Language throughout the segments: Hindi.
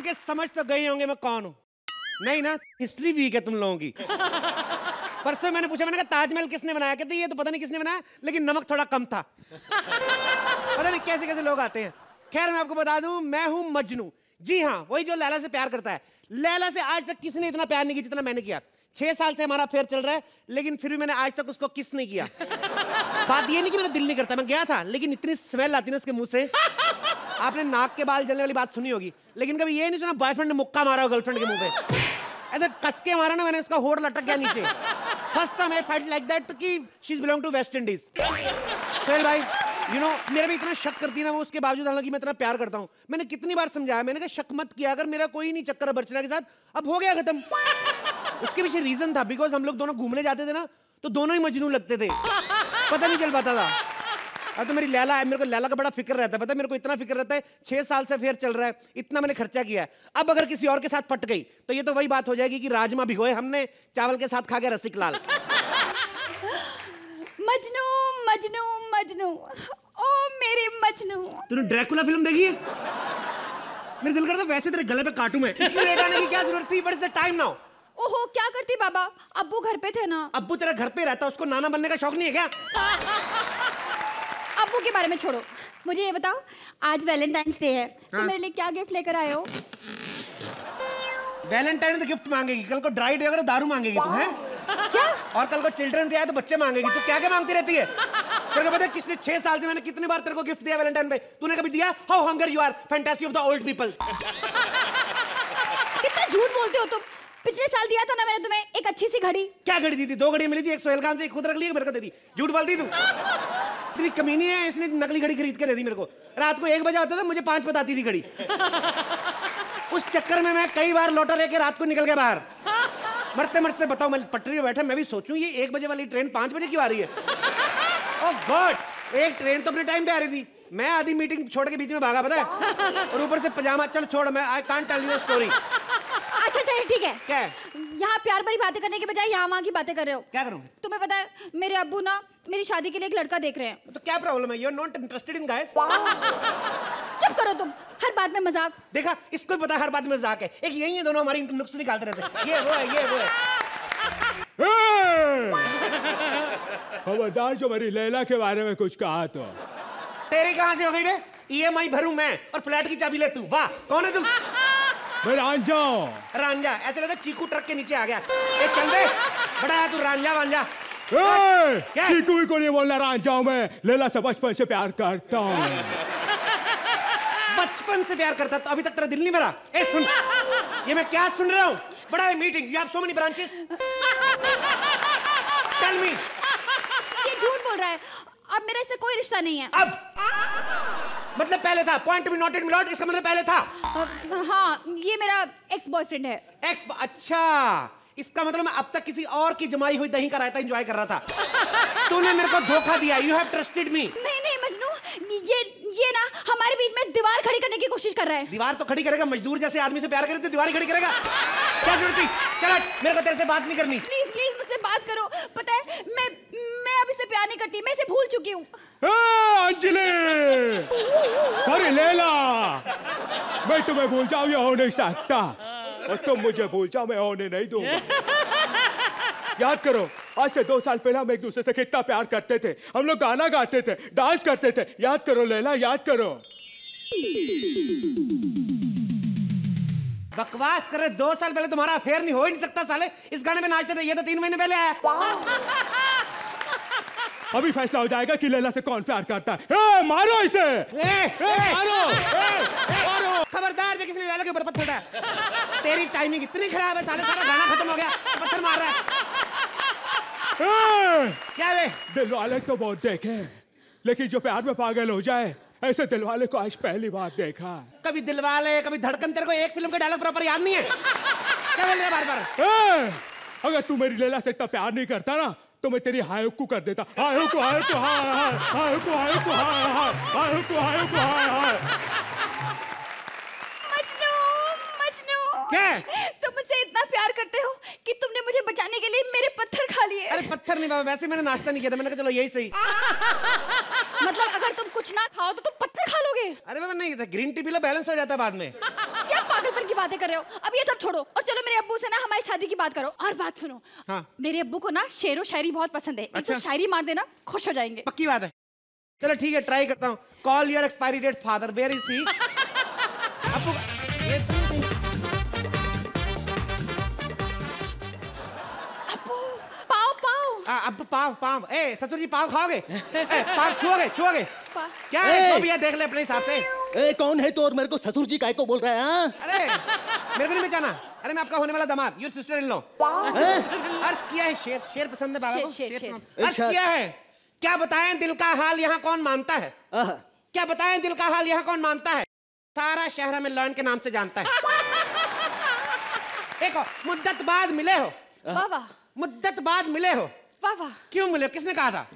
के समझ तो गए होंगे मैं कौन हूँ। नहीं ना, हिस्ट्री वीक है तुम लोगों की। परसों मैंने पूछा, मैंने कहा ताजमहल किसने बनाया? कहते ये तो पता नहीं किसने बनाया, लेकिन नमक थोड़ा कम था। पता नहीं कैसे कैसे लोग आते हैं। खैर मैं आपको बता दूं, मैं हूं मजनू। जी हाँ, वही जो लैला से प्यार करता है। लैला से आज तक किसी ने इतना प्यार नहीं किया जितना मैंने किया। 6 साल से हमारा अफेयर चल रहा है, लेकिन फिर भी मैंने आज तक उसको किस नहीं किया। बात ये नहीं कि मेरा दिल नहीं करता, मैं गया था, लेकिन इतनी स्मेल आती ना उसके मुंह से। आपने नाक के बाल जलने वाली बात सुनी होगी, लेकिन कभी ये नहीं सुना बॉयफ्रेंड ने मुक्का मारा हो गर्लफ्रेंड के मुंह पे। ऐसे कस के मारा ना मैंने, उसका होठ लटक गया नीचे। First time I felt like that कि she is belong to West Indies. Sohail भाई, यू नो, मेरा भी इतना शक करती है ना वो, उसके बावजूद हालांकि मैं इतना प्यार करता हूँ। मैंने कितनी बार समझाया, मैंने कहा शक मत किया अगर, मेरा कोई नहीं चक्कर अर्चना के साथ, अब हो गया खत्म। उसके पीछे रीजन था, बिकॉज हम लोग दोनों घूमने जाते थे ना, तो दोनों ही मजनू लगते थे, पता नहीं चल पाता था। अब तो मेरी लैला है, मेरे को लैला का बड़ा फिक्र रहता है, पता है मेरे को इतना फिक्र रहता है। 6 साल से अफेयर चल रहा है, इतना मैंने खर्चा किया है। अब अगर किसी और के साथ पट गई तो ये तो वही बात हो जाएगी कि राजमा भिगोए हमने, चावल के साथ खा गया रसिक लाल। मजनू मजनू मजनू, ओ मेरे मजनू। तूने ड्रैकुला फिल्म देखी है? मेरे दिल करता वैसे तेरे गले पे काटूं मैं। इतनी लेट आने की क्या जरूरत थी? But it's the time now. ओहो, क्या करती बाबा, अब्बू घर पे थे ना। अब्बू तेरा घर पे रहता, उसको नाना बनने का शौक नहीं है क्या? अब्बू के बारे में छोड़ो, मुझे ये बताओ, आज वैलेंटाइंस डे है, तो हाँ? मेरे लिए क्या गिफ्ट लेकर आए हो? वैलेंटाइन डे गिफ्ट मांगेगी, कल को ड्राई डे अगर दारू मांगेगी तू, है क्या? और कल को चिल्ड्रन डे आए तो बच्चे मांगेगी। तू क्या क्या मांगती रहती है? तेरे को पता है किसने 6 साल से मैंने कितनी बार तेरे को गिफ्ट दिया वैलेंटाइन पे? तूने कभी दिया? How hunger you are, fantasy of the old people. कितना झूठ बोलते हो तुम। पिछले साल दिया था ना मैंने तुम्हें एक अच्छी सी घड़ी। क्या घड़ी दी थी? 2 घड़ी मिली थी, एक सोहेल खान से, एक खुद रख ली, मेरे को दे दी। झूठ बोलती तू, इतनी कमीनी है। इसने नकली घड़ी खरीद के दे दी मेरे को। रात को 1 बजे होता था, मुझे 5 बताती थी घड़ी। उस चक्कर में मैं कई बार लौटा लेके रात को निकल गया बाहर। मरते मरते बताओ, मैं पटरी में बैठा, मैं भी सोचूं ये 1 बजे वाली ट्रेन 5 बजे क्यों आ रही है? ओह गॉड, एक ट्रेन तो अपने टाइम पे आ रही थी, मैं आधी मीटिंग छोड़ के बीच में भागा, पता है? और ऊपर से पजामा। चल छोड़, मैं I can't tell you story. अच्छा चलिए ठीक है। क्या है? यहाँ प्यार भरी बातें करने के बजाय यहाँ वहाँ की बातें कर रहे हो। क्या करूं? तुम्हें पता है मेरे अब्बू ना मेरी शादी के लिए एक लड़का देख रहे हैं। तो क्या प्रॉब्लम है? You are not interested in guys? चुप करो तुम, हर बात में मजाक। देखा, इसको पता है हर बात में मजाक है। एक यही है, दोनों हमारी नुक्स निकालते रहते हैं, ये वो है, ये वो है। खबरदार जो मेरी लैला के बारे में कुछ कहा तो। तेरी कहां से हो गई बे? EMI भरूं मैं और फ्लैट की चाबी ले तू। वाह, कौन है तू? मैं रांझा। रांझा? ऐसे लगता चीकू ट्रक के नीचे आ गया। एक चल बे, बड़ा है तू रांझा वांझा। चीकू को नहीं बोलना, रांझा हूं मैं। लैला से बचपन से प्यार करता हूँ। बचपन से प्यार करता तो अभी तक तेरा दिल नहीं भरा? ए सुन, ये मैं क्या सुन रहा हूँ? बड़ा है meeting, you have so many branches. Tell me. ये झूठ बोल रहा है, अब मेरा इससे कोई रिश्ता नहीं है। अब मतलब पहले था? पॉइंट बी नोटेड मिलॉर्ड, इसका मतलब पहले था? हाँ, ये मेरा एक्स बॉयफ्रेंड है। एक्स? अच्छा, इसका मतलब मैं अब तक किसी और की जमाई हुई दही का रायता एंजॉय कर रहा था। तूने मेरे को धोखा दिया। You have trusted me. नहीं नहीं मजनू, ये ना हमारे बीच में दीवार खड़ी करने की कोशिश कर रहा है। दीवार तो खड़ी करेगा, मजदूर जैसे आदमी से प्यार करे तो दीवार ही खड़ी करेगा। क्या जरूरत थी? चल मेरे को तेरे से बात नहीं करनी। प्लीज प्लीज मुझसे बात करो। पता है मैं अब इससे प्यार नहीं करती, मैं इसे भूल चुकी हूँ। अंजलि, अरे लैला, मैं तुम्हें भूल जाऊं ये हो नहीं सकता, और तुम मुझे भूल जाओ मैं होने नहीं दूंगा। याद करो, आज से 2 साल पहले हम एक दूसरे से कितना प्यार करते थे। हम लोग गाना गाते थे, डांस करते थे। याद करो लैला, याद करो। बकवास कर रहे। 2 साल पहले तुम्हारा अफेयर नहीं हो ही नहीं सकता साले। इस गाने में नाचते थे, ये तो 3 महीने पहले आया। अभी फैसला हो जाएगा कि लैला से कौन प्यार करता है। मारो इसे। मारो। मारो। खबरदार जो किसी ने लैला के ऊपर पत्थर डाला। तेरी टाइमिंग इतनी खराब है साले, सारा गाना खत्म हो गया, पत्थर मार रहा है। क्या वे? दिल वाले तो बहुत देखे, लेकिन जो प्यार में पागल हो जाए ऐसे दिल वाले को आज पहली बार देखा। कभी दिल वाले, कभी धड़कन। तेरे को एक फिल्म का डायलॉग प्रॉपर याद नहीं है? क्या बोल रहे बार बार? अगर तू मेरी लैला से इतना प्यार नहीं करता ना, तो मैं तेरी हायुकू कर देता। हायुकू हायुकू हाय हायुकू हायुकू हाय हायुकू हायुकू हाय। मजनू मजनू, क्या? तुम मुझसे इतना प्यार करते हो कि तुमने मुझे बचाने के लिए मेरे पत्थर खा लिए। अरे पत्थर नहीं बाबा, वैसे मैंने नाश्ता नहीं किया था, मैंने कहा चलो यही सही। मतलब अगर तुम कुछ ना खाओ तो तुम पत्थर खा लोगे? अरे बाबा नहीं, green tea P low, balance हो जाता है बाद में। क्या पागलपन प्यार की बातें कर रहे हो, अब ये सब छोड़ो और चलो मेरे अब्बू से ना हमारी शादी की बात करो। और बात सुनो, हाँ। मेरे अब्बू को ना शेर व शायरी बहुत पसंद है। अच्छा। एक तो शायरी मार देना, खुश हो जाएंगे। पक्की बात है। चलो ठीक है, ट्राई करता हूँ। Call your expiry date father, where is he? अब्बू ये अब्बू पाव पाव। अब पाव पाव। ए ससुर जी पाव खाओगे? पाव छुओगे छुओगे? क्या है? तो भैया देख ले अपने हिसाब से। ए कौन है तो और मेरे को ससुर जी काहे को बोल रहा है? हाँ? अरे मेरे को नहीं पहचाना। अरे मैं आपका होने वाला दामाद, योर सिस्टर इन लॉ। अर्ज किया है शेर, शेर पसंद है बाबा को? शेर। अर्ज किया है, क्या बताएं दिल का हाल यहाँ कौन मानता है? क्या बताएं दिल का हाल यहाँ कौन मानता है? सारा शहर में लर्न के नाम से जानता है। देखो मुद्दत बाद मिले हो। वाह वाह। मुद्दत बाद मिले हो। वाह वाह। क्यों मिले हो? किसने कहा था?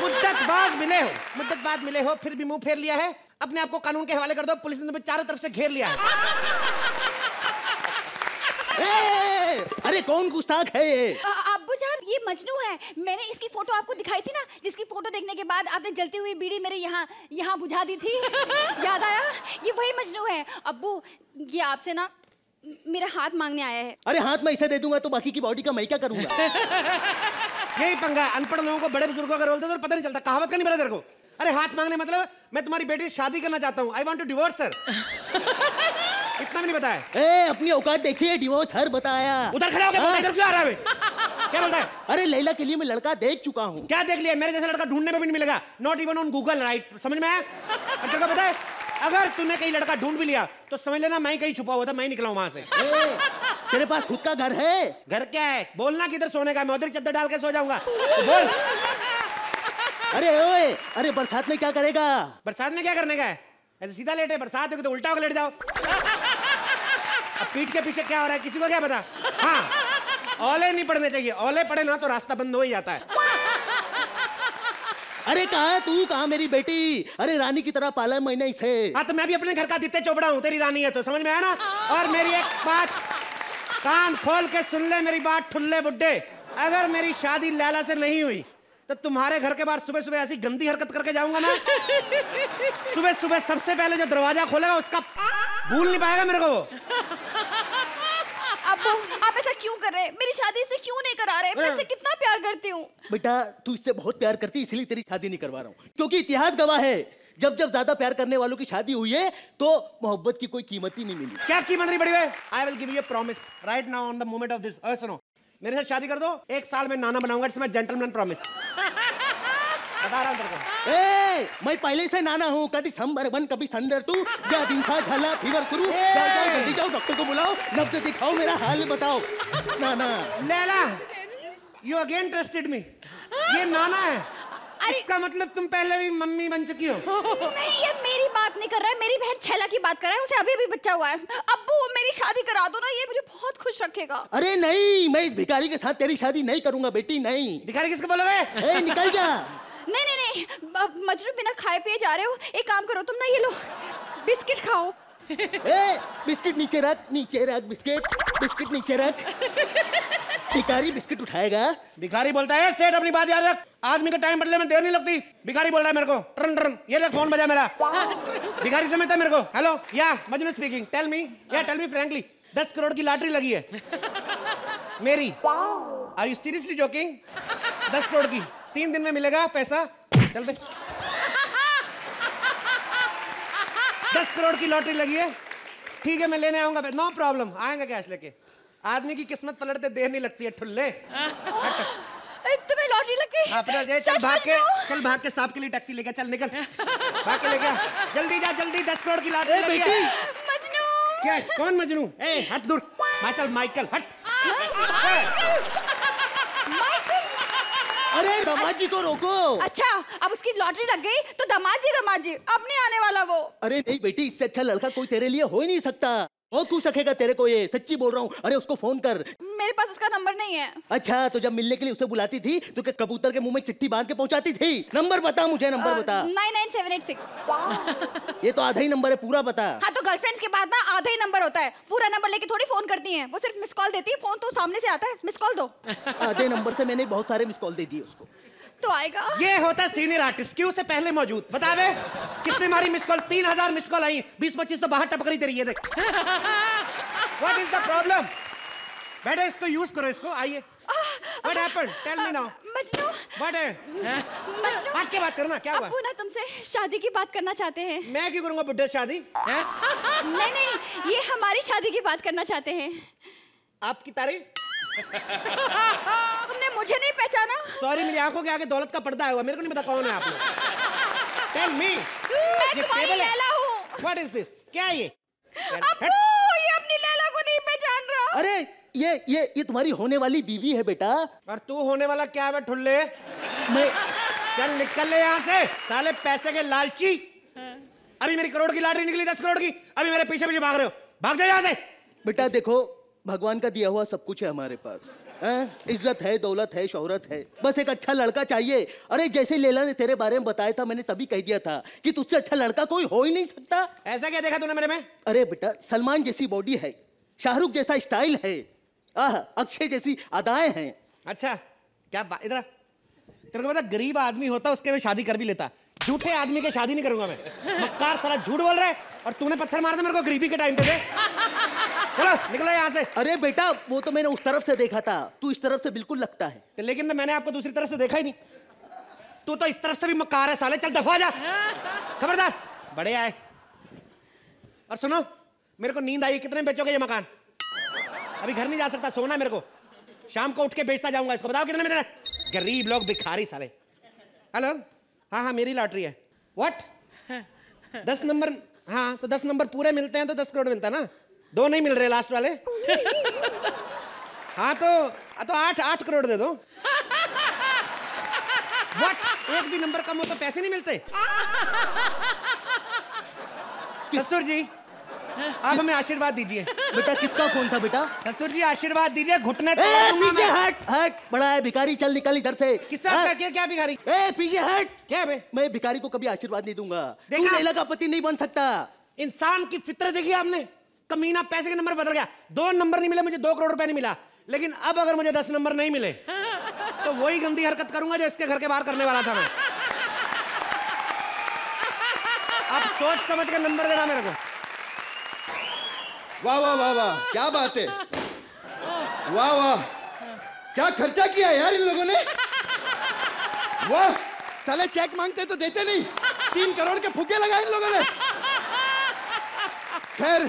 मुद्दत बाद मिले हो, मुद्दत बाद मिले हो, फिर भी मुंह फेर लिया है। अपने आप को कानून के हवाले कर दो, पुलिस ने तुम्हें चारों तरफ से घेर लिया है। अरे कौन गुस्ताख है ये? अब्बू जान ये मजनू है। मैंने इसकी फोटो आपको दिखाई थी ना, जिसकी फोटो देखने के बाद आपने जलती हुई बीड़ी मेरे यहाँ बुझा दी थी। याद आया? ये वही मजनू है। अब्बू ये आपसे ना मेरा हाथ मांगने आया है। अरे हाथ मैं इसे दे दूंगा तो बाकी की बॉडी का मैं क्या करूंगा? यही पंगा, अनपढ़ लोगों को बड़े बुजुर्गों का रोल दे तो पता नहीं चलता। कहावत का नहीं पता तेरे को? अरे हाथ मांगने मतलब मैं तुम्हारी बेटी से शादी करना चाहता हूँ, I want to divorce sir. इतना भी नहीं पता है? ए अपनी औकात देखिए, डिवोर्स हर बताया। उधर खड़ा होकर इधर क्यों आ रहा है? क्या बोलता है? अरे लैला के लिए मैं लड़का देख चुका हूँ। क्या देख लिया? मेरे जैसा लड़का ढूंढने में भी नहीं मिलेगा, not even on Google, right? समझ में आया? तेरे को पता है अगर तूने कहीं लड़का ढूंढ भी लिया तो समझ लेना मैं कहीं छुपा हुआ था, मैं निकला हूं वहां से। तेरे पास खुद का घर है? घर क्या है? बोलना किधर सोने का? मैं उधर चद्दर डाल के सो जाऊंगा। तो बोल। अरे ओए, अरे बरसात में क्या करेगा? बरसात में क्या करने का है? ऐसे सीधा लेटे, बरसात होगी तो उल्टा होकर लेट जाओ। अब पीठ के पीछे क्या हो रहा है किसी को क्या पता? हाँ ओले नहीं पड़ने चाहिए, ओले पड़े ना तो रास्ता बंद हो ही जाता है। अरे कहाँ तू, कहाँ मेरी बेटी? अरे रानी की तरह पाला मैंने इसे। हाँ तो मैं भी अपने घर का आदित्य चोपड़ा हूँ, तेरी रानी है तो समझ में आया ना? और मेरी एक बात कान खोल के सुन ले मेरी बात ठुल्ले बुड्ढे, अगर मेरी शादी लैला से नहीं हुई तो तुम्हारे घर के बाहर सुबह सुबह ऐसी गंदी हरकत करके जाऊंगा मैं। सुबह सुबह सबसे पहले जो दरवाजा खोलेगा उसका भूल नहीं पाएगा मेरे को। अब्बू आप ऐसा क्यों कर रहे हैं? मेरी शादी इससे क्यों नहीं करा रहे? मैं इससे कितना प्यार करती हूँ। बेटा तू इससे बहुत प्यार करती है इसलिए तेरी शादी नहीं करवा रहा हूँ, क्योंकि इतिहास गवाह है जब जब ज्यादा प्यार करने वालों की शादी हुई है तो मोहब्बत की कोई कीमत ही नहीं मिली। क्या कीमत नहीं बड़ी हुई? I will give you a promise right now on the moment of this. सुनो, मेरे साथ शादी कर दो, 1 साल में नाना बनाऊंगा, इट्स माय जेंटलमैन प्रॉमिस। बता रहा हूं तेरे को। ए, मैं पहले से नाना हूँ, कभी संबर 1 कभी संदर 2, जा दिन था झाला फीवर शुरू, जाओ जल्दी जाओ डॉक्टर को बुलाओ, नब्ज दिखाओ मेरा हाल बताओ। नाना Laila you again trusted me, ये नाना है। इसका मतलब तुम पहले भी मम्मी बन चुकी हो। नहीं ये मेरी बात नहीं कर रहा है, मेरी बहन छैला की बात कर रहा है, उसे अभी भी बच्चा हुआ है। अब्बू मेरी शादी करा दो ना, ये मुझे बहुत खुश रखेगा। अरे नहीं, मैं इस भिखारी के साथ तेरी शादी नहीं करूंगा बेटी, नहीं। भिखारी किसको बोलोगे? ए निकल जा। नहीं नहीं नहीं मजनू बिना खाए पिए जा रहे हो, एक काम करो तुम ना, ये लो बिस्किट खाओ। ए बिस्किट नीचे रख, नीचे रख बिस्किट, बिस्किट नीचे रख। भिखारी बिस्किट उठाएगा। भिखारी बोलता है सेठ अपनी बात याद रख, आदमी का टाइम बदले में देर नहीं लगती। भिखारी बोल रहा है मेरे को टर्न टर्न, ये ले फोन बजा मेरा। भिखारी समझता है मेरे को। हेलो या Majnu speaking, tell me frankly 10 crore की लॉटरी लगी है मेरी। Are you seriously joking? 10 crore की 3 दिन में मिलेगा पैसा, चल बे। 10 करोड़ की लॉटरी लगी है, ठीक है मैं लेने आऊंगा, नो प्रॉब्लम, आएंगे कैश लेके। आदमी की किस्मत पलटते देर नहीं लगती है ठुल्ले। तुम्हें लॉटरी लग गई? चल भाग के सांप के लिए टैक्सी लेके चल, निकल भाग के लेके जल्दी जा जल्दी। 10 करोड़ की लॉटरी लगी है। मजनू क्या? कौन मजनू? ए हट दूर, माइकल हट। अरे दामाद जी को रोको। अच्छा अब उसकी लॉटरी लग गई तो दामाद जी अब नहीं आने वाला वो। अरे नहीं बेटी, इससे अच्छा लड़का कोई तेरे लिए हो ही नहीं सकता, बहुत खुश रखेगा तेरे को, ये सच्ची बोल रहा हूँ। अरे उसको फोन कर। मेरे पास उसका नंबर नहीं है। अच्छा तो जब मिलने के लिए उसे बुलाती थी तो क्या कबूतर के मुंह में चिट्ठी बांध के पहुंचाती थी? नंबर बता मुझे, नंबर बता। 99786। ये तो आधा ही नंबर है, पूरा बता। हाँ तो गर्लफ्रेंड्स के बाद ना आधा ही नंबर होता है, पूरा नंबर लेके थोड़ी फोन करती हैं, वो सिर्फ मिस कॉल देती है, फोन तो सामने से आता है। मिस कॉल दो। आधे नंबर से मैंने बहुत सारे मिस कॉल दे दिए उसको। तो आएगा। ये होता सीनियर आर्टिस्ट, क्यों से पहले मौजूद। बता बे किसने मारी मिस कॉल? 3000 मिस कॉल आई, 20-25 तो बाहर टपक रही तेरी। ये देख। What is the problem? बैठो, इसको यूज करो, इसको। आइए। What happened? Tell me now. Majnu. What है? मजनू। बात के बात करो ना, क्या हुआ? अब्बू ना तुमसे शादी की बात करना चाहते हैं। मैं क्यों करूंगा बुड्ढे से शादी? नहीं नहीं, ये हमारी शादी की बात करना चाहते हैं। आपकी तारीफ? तुमने मुझे नहीं पहचाना? सॉरी, मेरी आंखों के आगे दौलत का पर्दा है, मेरे को नहीं पता कौन है आप लोग। Tell me. मैं तुम्हारी लैला हूँ। What is this? क्या है ये? अब्बू, ये अपनी लैला को नहीं पहचान रहा। अरे ये तुम्हारी होने वाली बीवी है बेटा। और तू होने वाला क्या है ठुल्ले? मैं चल निकल ले यहाँ से, साले पैसे के लालची। अभी मेरी करोड़ की लॉटरी निकली, 10 करोड़ की, अभी मेरे पीछे पीछे भाग रहे हो। भाग जाओ यहाँ से। बेटा देखो, भगवान का दिया हुआ सब कुछ है हमारे पास। इज्जत है, दौलत है, शोहरत है, बस एक अच्छा लड़का चाहिए। अरे जैसे लैला ने तेरे बारे में बताया था, मैंने तभी कह दिया था कि तुझसे अच्छा लड़का कोई हो ही नहीं सकता। ऐसा क्या देखा तूने मेरे में? अरे बेटा, सलमान जैसी बॉडी है, शाहरुख जैसा स्टाइल है, अक्षय जैसी अदाएं हैं। अच्छा क्या इधर तेरे को पता, गरीब आदमी होता उसके में शादी कर भी लेता, झूठे आदमी के शादी नहीं करूंगा मैं। मक्कार साला झूठ बोल रहा है, और तूने पत्थर मार दिया मेरे को गरीबी के टाइम पे। चलो निकलो यहाँ से। अरे बेटा, वो तो मैंने उस तरफ से देखा था, तू इस तरफ से बिल्कुल लगता है। लेकिन तो मैंने आपको दूसरी तरफ से देखा ही नहीं। तू तो इस तरफ से भी मक्कार है साले, चल दफा जा। खबरदार, बड़े आए। और सुनो, मेरे को नींद आई, कितने में बेचोगे ये मकान? अभी घर नहीं जा सकता, सोना मेरे को, शाम को उठ के बेचता जाऊंगा इसको। बताओ कितने में देना? गरीब लोग, भिखारी साले। हेलो, हाँ हाँ मेरी लॉटरी है। व्हाट? 10 नंबर? हाँ तो 10 नंबर पूरे मिलते हैं तो 10 करोड़ मिलता है ना, 2 नहीं मिल रहे लास्ट वाले। हाँ तो 8 करोड़ दे दो। व्हाट? एक भी नंबर कम हो तो पैसे नहीं मिलते? ससुर जी, आप हमें आशीर्वाद दीजिए। बेटा किसका फोन था बेटा? ससुर जी आशीर्वाद दीजिए, घुटने पीछे हट, बड़ा है भिखारी, चल निकल इधर से। किसका क्या भिखारी? पीछे हट। क्या बे? मैं भिखारी को कभी आशीर्वाद नहीं दूंगा। तू देखा? लैला का पति नहीं बन सकता। इंसान की फितरत देखी आपने? कमीना पैसे के नंबर बदल गया। 2 नंबर नहीं मिले मुझे, 2 करोड़ रुपए नहीं मिला, लेकिन अब अगर मुझे 10 नंबर नहीं मिले तो वही गंदी हरकत करूंगा जो इसके घर के बाहर करने वाला था मैं। अब सोच समझ के नंबर देना मेरे को। वाह वाह वाह वाह, क्या बात है। वाह वाह, क्या खर्चा किया यार इन लोगों ने। वाह, साले चेक मांगते तो देते नहीं, 3 करोड़ के फुके लगाए इन लोगों ने। खैर,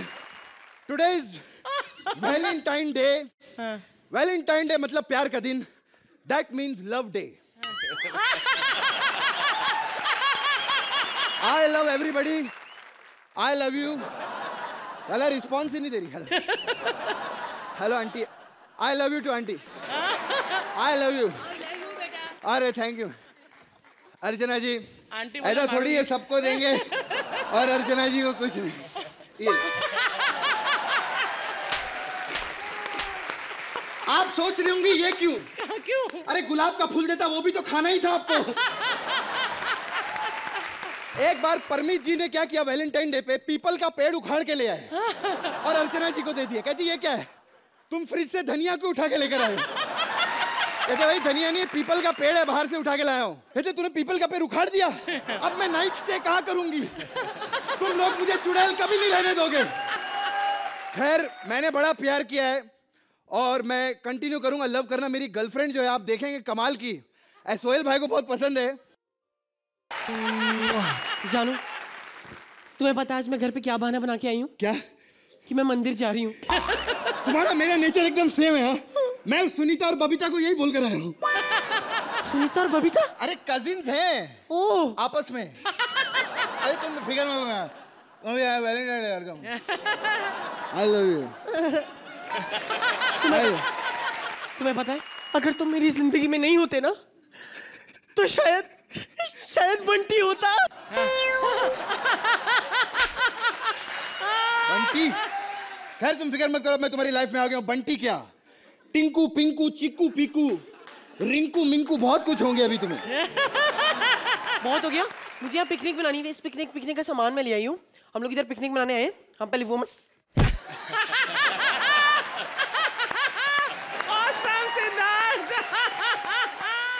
today is Valentine day. Valentine day मतलब प्यार का दिन, that means love day. I love everybody, I love you. Hello, response ही नहीं दे रही। Hello aunty, I love you too aunty, I love you. अरे थैंक यू। अर्चना जी, ऐसा थोड़ी है सबको देंगे और अर्चना जी को कुछ नहीं। आप सोच रही होंगी ये क्यों? क्यों? अरे गुलाब का फूल देता, वो भी तो खाना ही था आपको। एक बार परमीत जी ने क्या किया, वैलेंटाइन डे पे पीपल का पेड़ उखाड़ के ले आए और अर्चना जी को दे दिया। कहती ये क्या है? तुम फ्रिज से धनिया को उठा के लेकर आए। कहते भाई धनिया नहीं, पीपल का पेड़ है, बाहर से उठा के लाया हूँ। कहते तूने पीपल का पेड़ उखाड़ दिया, अब मैं नाइट स्टे कहाँ करूंगी? तुम लोग मुझे चुड़ैल कभी नहीं रहने दोगे। खैर, मैंने बड़ा प्यार किया है और मैं कंटिन्यू करूंगा लव करना। मेरी गर्लफ्रेंड जो है आप देखेंगे कमाल की, सोहेल भाई को बहुत पसंद है। जानू, तुम्हें पता है आज मैं घर पे क्या बहाना बना के आई हूँ? क्या? कि मैं मंदिर जा रही हूँ। तुम्हारा मेरा नेचर एकदम सेम है। मैं सुनीता और बबीता को यही बोलकर आया हूँ। सुनीता और बबीता? अरे कजिन्स हैं ओह, आपस में। अरे तुम फिकर मत करो यार, Valentine day welcome, I love you. तुम्हें पता है अगर तुम मेरी जिंदगी में नहीं होते ना तो शायद बंटी होता। बंटी? खैर तुम फिक्र मत करो, मैं तुम्हारी लाइफ में आ गया हूँ। बंटी क्या, टिंकू पिंकू चिक्कू पीकू रिंकू मिंकू बहुत कुछ होंगे अभी तुम्हें। बहुत हो गया, मुझे यहाँ पिकनिक बनानी है। इस पिकनिक का सामान मैं ले आई हूँ। हम लोग इधर पिकनिक बनाने आए। हम पहले वो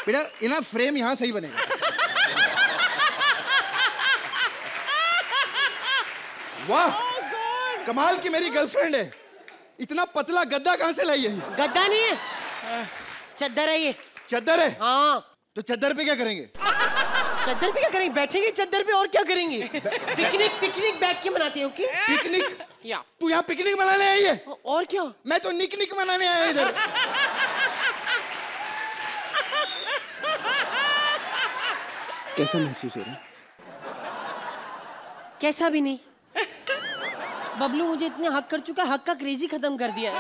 बेटा ये ना फ्रेम यहाँ सही बनेगा। वाह कमाल की मेरी गर्लफ्रेंड है। इतना पतला गद्दा कहाँ से लाई है? गद्दा नहीं है, चद्दर है ये। चद्दर है? हाँ। तो चद्दर पे क्या करेंगे? चद्दर पे क्या करेंगे? बैठेंगे चद्दर पे और क्या करेंगे? पिकनिक बैठ के मनाते हैं। Okay picnic? या तू यहाँ पिकनिक मनाने आई है? और क्या? मैं तो निक मनाने आया इधर। कैसा महसूस हो रहा है? कैसा भी नहीं। बबलू मुझे इतने हक कर चुका, हक का क्रेजी खत्म कर दिया है।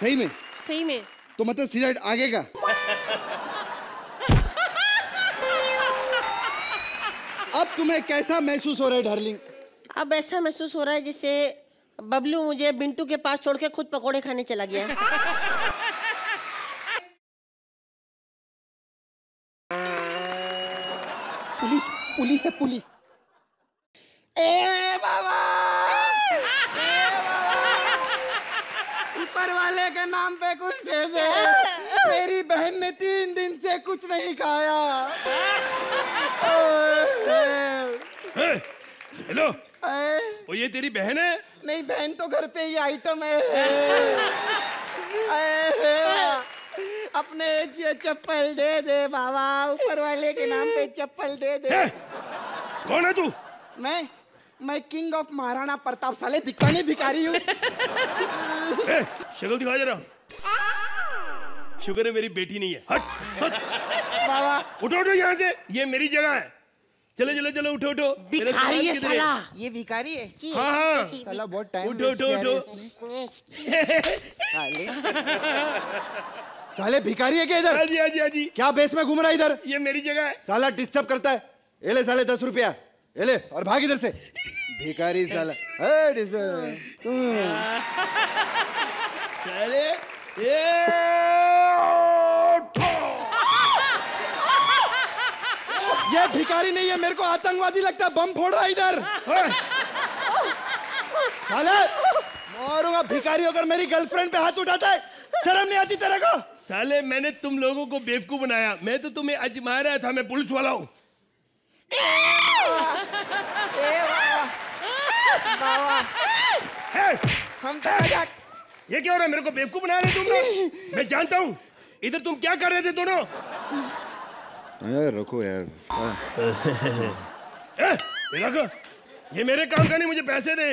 सही में? सही में। तो मतलब सीधा आगे का? अब तुम्हें कैसा महसूस हो रहा है डार्लिंग? अब ऐसा महसूस हो रहा है जैसे बबलू मुझे बिंटू के पास छोड़ के खुद पकोड़े खाने चला गया। पुलिस है पुलिस। ए बाबा! ऊपर वाले के नाम पे कुछ दे दे। मेरी बहन ने 3 दिन से कुछ नहीं खाया। हेलो, वो ये तेरी बहन है? नहीं बहन तो घर पे ही आइटम है। अपने चप्पल दे दे बाबा, ऊपर वाले के नाम पे चप्पल दे दे। कौन है तू? मैं किंग ऑफ महाराणा प्रताप, साले दिखता नहीं भिखारी हूँ। शक्ल दिखा जरा। शुक्र है मेरी बेटी नहीं है। हट हट। बाबा उठो उठो यहाँ से, ये मेरी जगह है। चलो चलो चलो उठो उठो। भिखारी है साला। ये भिखारी है? हाँ हाँ साला बहुत टाइम उठो उठो उठो। साले भिखारी है क्या इधर? हाँ जी हाँ जी हाँ जी। क्या बेस में घूम रहा है इधर? ये मेरी जगह है। साला डिस्टर्ब करता है। ये ले साले 10 रुपया, ये ले और भाग इधर से। भिखारी साला। साले ये भिखारी नहीं है, मेरे को आतंकवादी लगता है, बम फोड़ रहा है इधर। साले मारूंगा। भिखारी होकर मेरी गर्लफ्रेंड पे हाथ उठाता है, शर्म नहीं आती तेरे को? साले मैंने तुम लोगों को बेवकूफ बनाया, मैं तो तुम्हें आजमा रहा था, मैं पुलिस वाला हूँ। हम ये क्या हो रहा है? मेरे को बेवकूफ बना रहे तुम लोग? मैं जानता हूँ इधर तुम क्या कर रहे थे दोनों। रुको यार। रखो, ये मेरे काम का नहीं, मुझे पैसे दे।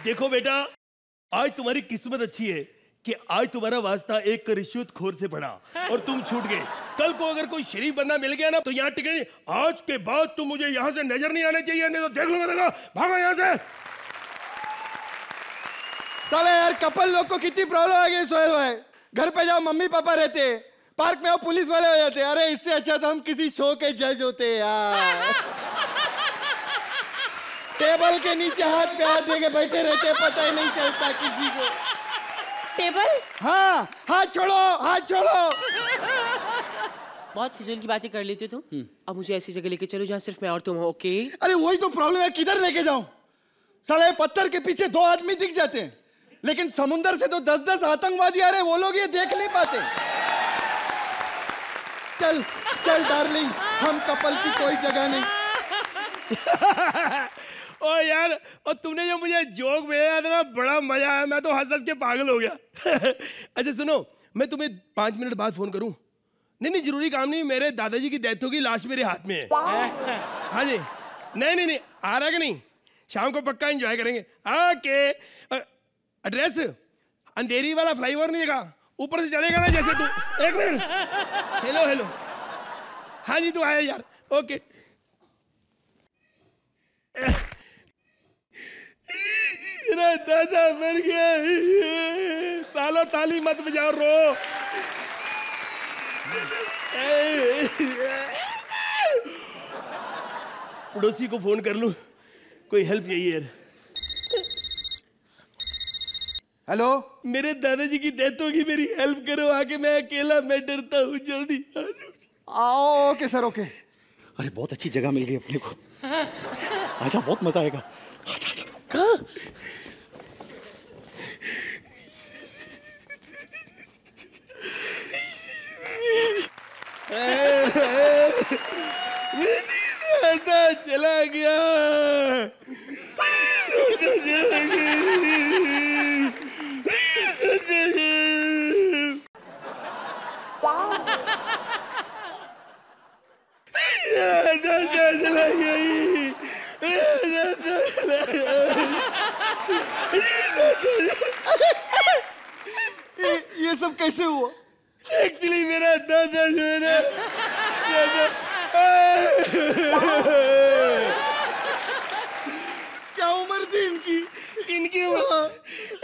देखो बेटा, आज तुम्हारी किस्मत अच्छी है कि आज तुम्हारा वास्ता एक रिश्वतखोर से पड़ा और तुम छूट गए। कल को अगर कोई शरीफ बंदा मिल गया ना तो यहाँ टिके। आज के बाद तुम मुझे यहाँ से नजर नहीं आने चाहिए, नहीं तो देख लूंगा। देखो, भागो यहाँ से। साले यार कपल लोग को कितनी प्रॉब्लम आ गई सोहेल भाई। घर पे जाओ मम्मी पापा रहते, पार्क में आओ पुलिस वाले हो जाते। अरे इससे अच्छा तो हम किसी शो के जज होते यार। टेबल के नीचे हाथ पे हाथ दे के बैठे रहते, पता ही नहीं चलता किसी को। टेबल? हाँ, हाथ छोड़ो, हाथ छोड़ो। बहुत फिजूल की बातें कर लेते तुम। अब मुझे ऐसी जगह लेके चलो जहाँ सिर्फ मैं और तुम हो। ओके? अरे वही तो प्रॉब्लम है, किधर लेके जाऊं? साले पत्थर के पीछे 2 आदमी दिख जाते हैं, लेकिन समुंदर से तो 10-10 आतंकवादी आ रहे, वो लोग ये देख नहीं पाते। चल चल डार्लिंग, हम कपल की कोई जगह नहीं। ओ यार, और तुमने जो मुझे जोक भेजा था ना, बड़ा मजा आया, मैं तो हंस के पागल हो गया। अच्छा सुनो, मैं तुम्हें 5 मिनट बाद फोन करूं? नहीं जरूरी काम नहीं, मेरे दादाजी की डेथ होगी, लाश मेरे हाथ में है। हाँ जी, नहीं आ रहा कि नहीं? शाम को पक्का एंजॉय करेंगे। ओके। एड्रेस अंधेरी वाला फ्लाईओवर नहीं देखा, ऊपर से चढ़ेगा ना जैसे तू। 1 मिनट। हेलो। हाँ जी तू आया यार। ओके। दादा मर गया। सालो ताली मत बजाओ, रो। पड़ोसी को फोन कर लूं, कोई हेल्प चाहिए यार। हेलो, मेरे दादाजी की डेथ होगी, मेरी हेल्प करो आके, मैं अकेला, मैं डरता हूँ, जल्दी आ जाओ। आओ। Okay sir, okay. अरे बहुत अच्छी जगह मिल गई अपने को। आजा, बहुत मजा आएगा। आजा। दिखा। चला गया। ये सब कैसे हुआ? एक्चुअली मेरा दादा जो है ना, क्या उम्र थी इनकी? इनकी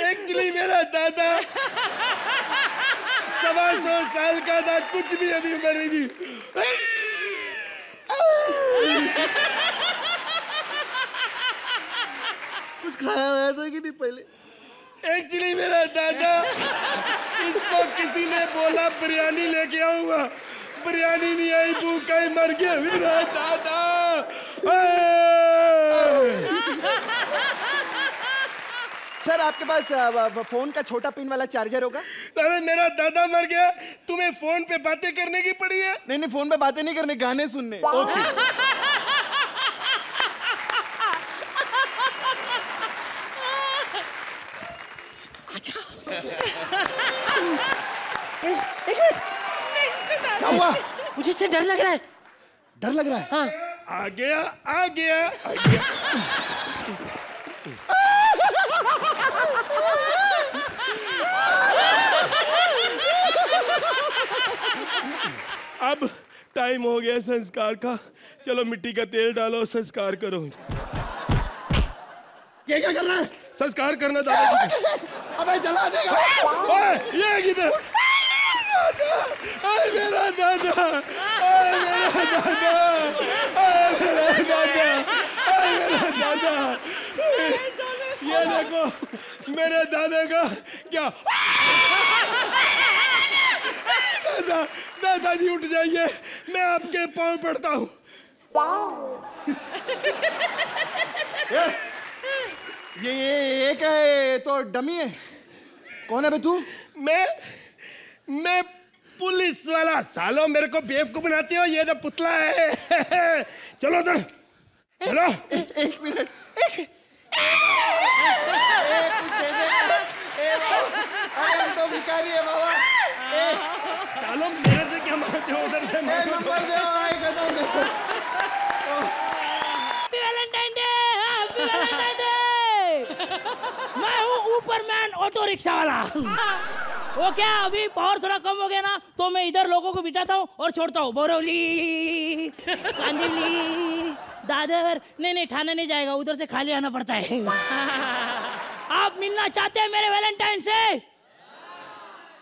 एक्चुअली मेरा दादा 125 साल का था, कुछ भी अभी उम्र नहीं थी। कुछ खाया हुआ था कि नहीं पहले? एक्चुअली मेरा दादा, इसको किसी ने बोला बिरयानी लेके आऊंगा, बिरयानी नहीं आई, भूखा ही मर गया मेरा दादा। सर आपके पास फोन का छोटा पिन वाला चार्जर होगा? अरे मेरा दादा मर गया, तुम्हें फोन पे बातें करने की पड़ी है? नहीं नहीं, फोन पे बातें नहीं करने, गाने सुनने। ओके। क्या हुआ? मुझे इससे डर लग रहा है। डर लग रहा है? हाँ। आ गया आ गया आ गया। अब टाइम हो गया संस्कार का, चलो मिट्टी का तेल डालो, संस्कार करो। ये क्या कर रहा है? संस्कार करना दादाजी। अबे जला देगा। ओए, ये किधर? आए मेरा दादा, आए मेरा दादा, आए मेरा दादा, आए मेरा दादा। ये देखो मेरे दादा का क्या। दादा, दादाजी उठ जाइए, मैं आपके पाँव पड़ता हूँ। ये क्या है? ये तो डमी है। कौन है बे तू? मैं पुलिस वाला। सालो मेरे को बेवकूफ बनाते हो, ये तो पुतला है। चलो उधर चलो। एक मिनट। तो भिखारी है बाबा। सालो मेरे से क्या मांगते हो? उधर से मांगो। नंबर दे। Valentine day, happy Valentine day. मैं हूँ ऊपरमैन ऑटो रिक्शा वाला। वो क्या अभी पावर थोड़ा कम हो गया ना, तो मैं इधर लोगों को बिठाता हूँ और छोड़ता हूँ। बोरौली, कांदिवली, दादर। नहीं ठाणे नहीं जाएगा, उधर से खाली आना पड़ता है। आप मिलना चाहते हैं मेरे वैलेंटाइन से?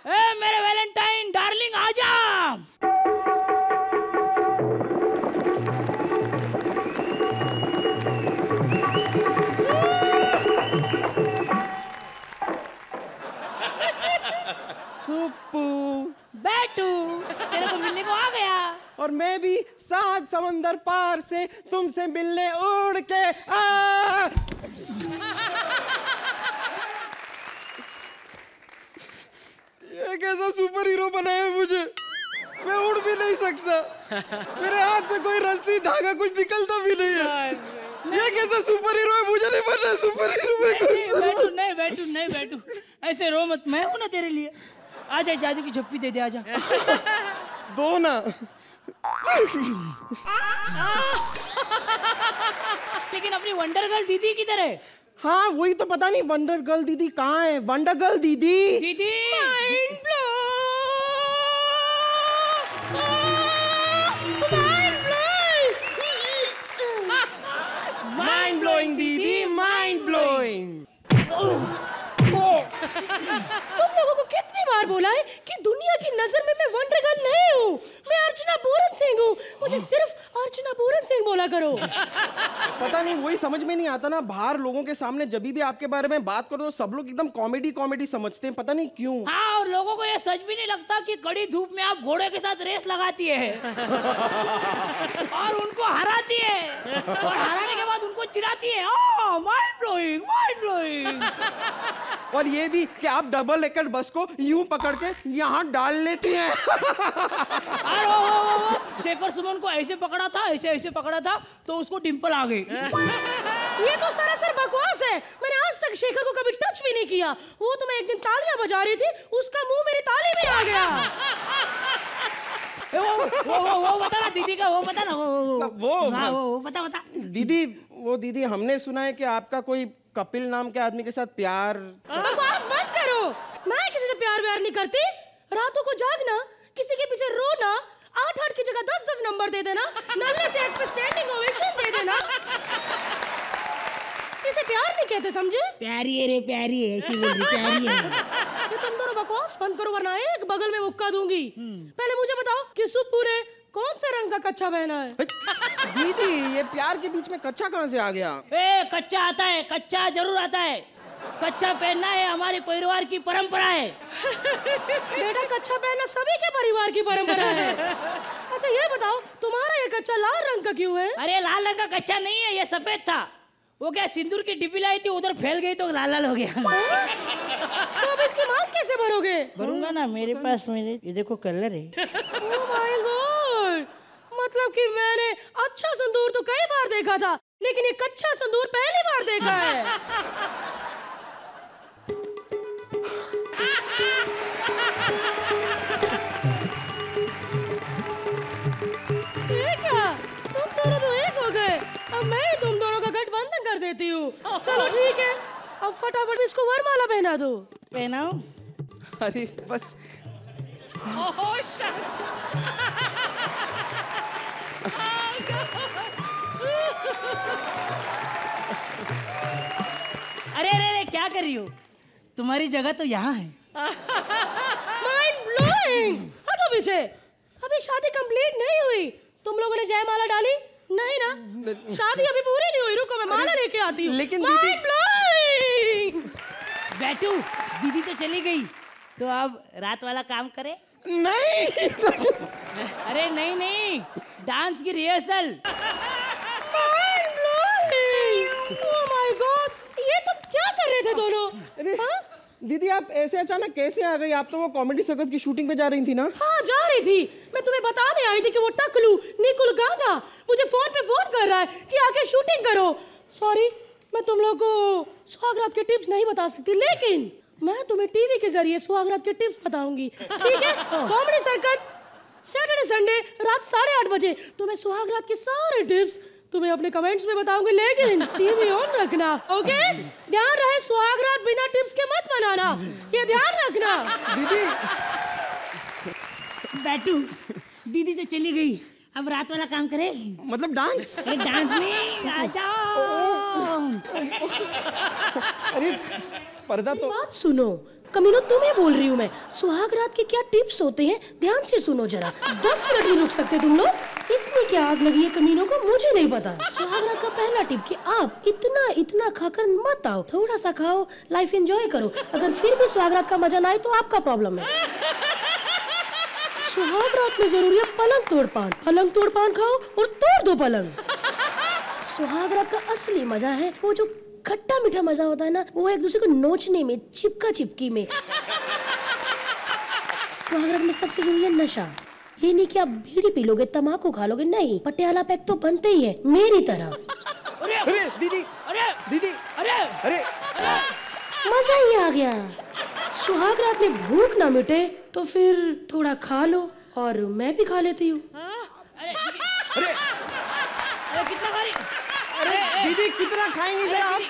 मेरे वैलेंटाइन डार्लिंग आजा। सुप्पू, बैठू, तेरे को मिलने को आ गया। और मैं भी 7 समंदर पार से तुमसे मिलने उड़ के ये कैसा सुपर हीरो बनाया मुझे? मैं उड़ भी नहीं सकता, मेरे हाथ से कोई रस्सी धागा कुछ निकलता भी नहीं है। ये कैसा सुपर हीरो है? मुझे नहीं बनना सुपर हीरो। नहीं बैठू, ऐसे रो मत, मैं हूं ना तेरे लिए। आजा, जादू की झप्पी दे दे, आजा। दो ना। लेकिन अपनी वंडर गर्ल दीदी किधर है? हाँ वही तो पता नहीं, वंडर गर्ल दीदी कहाँ है? वंडर गर्ल दीदी। दीदी माइंड ब्लोइंग दीदी, माइंड ब्लोइंग। तुम लोगों को कितनी बार बोला है कि दुनिया की नजर में मैं वंडर गर्ल नहीं हूँ, मैं अर्चना पूरन सिंह हूँ। मुझे सिर्फ अर्चना पूरन सिंह बोला करो। पता नहीं नहीं, वही समझ में नहीं आता ना, बाहर लोगों के सामने जब भी आपके बारे में बात करो तो सब लोग एकदम कॉमेडी कॉमेडी समझते हैं, पता नहीं क्यों। हाँ, और लोगों को ये सच भी नहीं लगता कि कड़ी धूप में आप घोड़े के साथ रेस लगाती है और उनको हराती है और हराने के बाद उनको चिढ़ाती है। Mind blowing, mind blowing. और ये भी कि आप डबल डेकर बस को यूं पकड़ के यहाँ डाल लेती हैं। और वो शेखर सुमन को ऐसे पकड़ा था, ऐसे ऐसे पकड़ा था तो उसको डिंपल आ गई। ये तो सरासर बकवास है। मैंने आज तक शेखर को कभी टच भी नहीं किया। वो तो मैं एक दिन तालियां बजा रही थी, उसका मुंह मेरी ताली में आ गया। वो बता ना दीदी का, वो बता ना, वो बता। दीदी हमने सुना है कि आपका कोई कपिल नाम के आदमी के साथ प्यार। बकवास बंद करो। मैं किसी से प्यार व्यार नहीं करती। रातों को जागना, किसी के पीछे रोना, 8-8 की जगह 10-10 नंबर दे देना, नल्ले से एक पे स्टैंडिंग ओवेशन दे देना, इसे प्यार नहीं कहते, समझे? प्यारी है रे, प्यारी है, ऐसी बोल रही, प्यारी है। ये तुम दोनों बकवास बंद करो वरना एक बगल में मुक्का दूंगी। पहले मुझे बताओ कि सुप्पू ने कौन से रंग का कच्चा पहना है? दीदी ये प्यार के बीच में कच्चा कहाँ से आ गया? कच्चा आता है, कच्चा जरूर आता है। कच्चा पहनना है हमारे परिवार की परंपरा है। बेटा कच्चा पहनना सभी के परिवार की परंपरा है। अच्छा ये बताओ तुम्हारा ये कच्चा लाल रंग का क्यों है? अरे लाल रंग का कच्चा नहीं है, ये सफेद था। वो क्या सिंदूर की डिब्बी लाई थी, उधर फैल गई तो लाल लाल हो गया। तो अब इसकी मांग कैसे भरोगे? भरूंगा ना, मेरे पास मेरे ये देखो कलर है। ओह माय गॉड, मतलब कि मैंने अच्छा सिंदूर तो कई बार देखा था, लेकिन ये कच्चा सिंदूर पहली बार देखा है। ये क्या, तुम दोनों तो एक हो गए। अब मैं तुम दोनों का गठबंधन कर देती हूँ। चलो ठीक है, अब फटाफट इसको वरमाला पहना दो। पहनाओ। अरे बस। अरे क्या कर रही हो? तुम्हारी जगह तो यहाँ है। Mind blowing. हटो पीछे, अभी शादी कंप्लीट नहीं हुई। तुम लोगों ने जयमाला डाली? नहीं ना, शादी अभी पूरी नहीं हुई। रुको मैं माला लेके आती हूँ। लेकिन माइंड ब्लोइंग। बैठू, दीदी तो चली गई, तो अब रात वाला काम करे? नहीं। अरे नहीं, डांस की rehearsal. Mind blowing. Oh my God, ये तुम क्या कर रहे थे दोनों? हाँ? दीदी आप ऐसे अचानक कैसे आ गई? आप तो वो कॉमेडी सर्कस की शूटिंग पे जा रही थी ना? हाँ जा रही थी। मैं तुम्हें बताने आई थी कि वो टकलू निकुल गांगा मुझे फोन कर रहा है कि आके शूटिंग करो। सॉरी, मैं तुम लोगों को सुहागरात के टिप्स नहीं बता सकती, लेकिन मैं तुम्हें टीवी के जरिए सुहागरात के टिप्स बताऊंगी, ठीक है? कॉमेडी सर्कस सैटरडे संडे रात 8:30 बजे तुम्हें सुहागरात के सारे टिप्स तुम्हें अपने कमेंट्स में बताऊंगी, लेकिन टीवी ऑन रखना, ओके? ध्यान रहे, सुहागरात बिना टिप्स के मत बनाना, ये ध्यान रखना। दीदी बैठू, दीदी तो चली गई, अब रात वाला काम करे। मतलब डांस? डांस नहीं, आ जाओ। अरे पर्दा तो। बात सुनो कमीनो, तुम्हें बोल रही हूँ मैं। सुहागरात के क्या टिप्स होते हैं ध्यान से सुनो जरा। 10 मिनट नहीं रुक सकते तुम लोग? इतनी क्या आग लगी है कमीनों को, मुझे नहीं पता। सुहागरात का पहला टिप कि आप इतना खाकर मत आओ, थोड़ा सा खाओ, लाइफ एंजॉय करो। अगर फिर भी सुहागरात का मजा ना आए तो आपका प्रॉब्लम है। सुहागरात में जरूरी है पलंग तोड़ पान खाओ और तोड़ दो पलंग। सुहागरात का असली मजा है वो जो खट्टा मीठा मजा होता है ना, वो एक दूसरे को नोचने में, चिपका चिपकी में। सुहागरात में सबसे जरूरी है नशा। ये नहीं कि आप बीड़ी पी लोगे, तम्बाकू खा लोगे, नहीं, पटियाला पैक तो बनते ही है मेरी तरह। अरे दीदी, दीदी, अरे मजा ही आ गया। सुहागरात में भूख ना मिटे तो फिर थोड़ा खा लो, और मैं भी खा लेती हूँ। अरे कितना भारी? अरे दीदी कितना खाएंगी जरा आप?